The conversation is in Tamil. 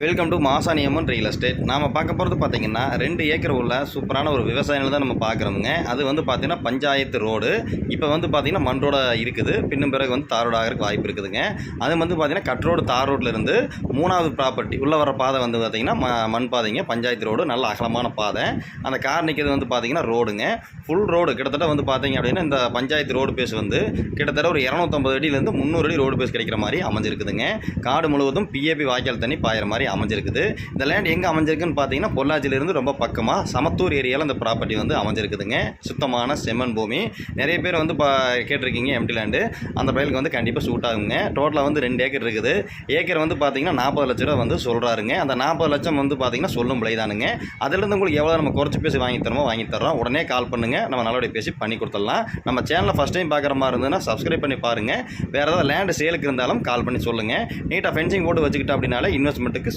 Welcome to Masaniamman real estate. நாம் பார்க்க போகிறது பார்த்தீங்கன்னா 2 ஏக்கர் உள்ள சூப்பரான ஒரு விவசாய நிலம் தான் நம்ம பார்க்குறோமுங்க. அது வந்து பார்த்தீங்கன்னா பஞ்சாயத்து ரோடு. இப்போ வந்து பார்த்தீங்கன்னா மண் ரோட இருக்குது. பின்னும் பிறகு வந்து தார் ரோடு ஆகிறதுக்கு வாய்ப்பு இருக்குதுங்க. அது வந்து பார்த்தீங்கன்னா கட் ரோடு தார் ரோட்லேருந்து 3வது ப்ராப்பர்ட்டி உள்ளே வர பாதை வந்து பார்த்தீங்கன்னா மண் பாதைங்க. பஞ்சாயத்து ரோடு நல்ல அகலமான பாதை. அந்த கார் நிற்கிறது வந்து பார்த்தீங்கன்னா ரோடுங்க. ஃபுல் ரோடு கிட்டத்தட்ட வந்து பார்த்தீங்க அப்படின்னா இந்த பஞ்சாயத்து ரோடு பேஸ் வந்து கிட்டத்தட்ட ஒரு 250 அடியிலேருந்து 300 அடி ரோடு பேஸ் கிடைக்கிற மாதிரி அமைஞ்சிருக்குதுங்க. காடு முழுவதும் பிஏபி வாய்க்கால் தண்ணி பாயிற மாதிரி அமைஞ்சிருக்குது. இந்த லேண்ட் எங்கே அமைஞ்சிருக்குன்னு பார்த்தீங்கன்னா பொள்ளாச்சியிலிருந்து ரொம்ப பக்கமாக சமத்தூர் ஏரியாவில் இந்த ப்ராப்பர்ட்டி வந்து அமைஞ்சிருக்குதுங்க. சுத்தமான செம்மண் பூமி. நிறைய பேர் வந்து கேட்டிருக்கீங்க எம்டி லேண்டு. அந்த பயிலுக்கு வந்து கண்டிப்பாக சூட் ஆகுங்க. டோட்டலாக வந்து 2 ஏக்கர் இருக்குது. ஏக்கர் வந்து பார்த்தீங்கன்னா 40 லட்ச ரூபா வந்து சொல்கிறாருங்க. அந்த 40 லட்சம் வந்து பார்த்தீங்கன்னா சொல்லும் விலை தானுங்க. அதிலிருந்து உங்களுக்கு எவ்வளோ நம்ம குறைச்சி பேசி வாங்கி தரோம். உடனே கால் பண்ணுங்கள், நம்ம நல்லபடியாக பேசி பண்ணி கொடுத்துடலாம். நம்ம சேனலில் ஃபஸ்ட் டைம் பார்க்குற மாதிரி இருந்ததுன்னா சப்ஸ்கிரைப் பண்ணி பாருங்கள். வேறு ஏதாவது லேண்டு சேலுக்கு இருந்தாலும் கால் பண்ணி சொல்லுங்கள். நீட்டாக ஃபென்சிங் போட்டு வச்சுக்கிட்டு அப்படின்னாலே இன்வெஸ்ட்மெண்ட்டுக்கு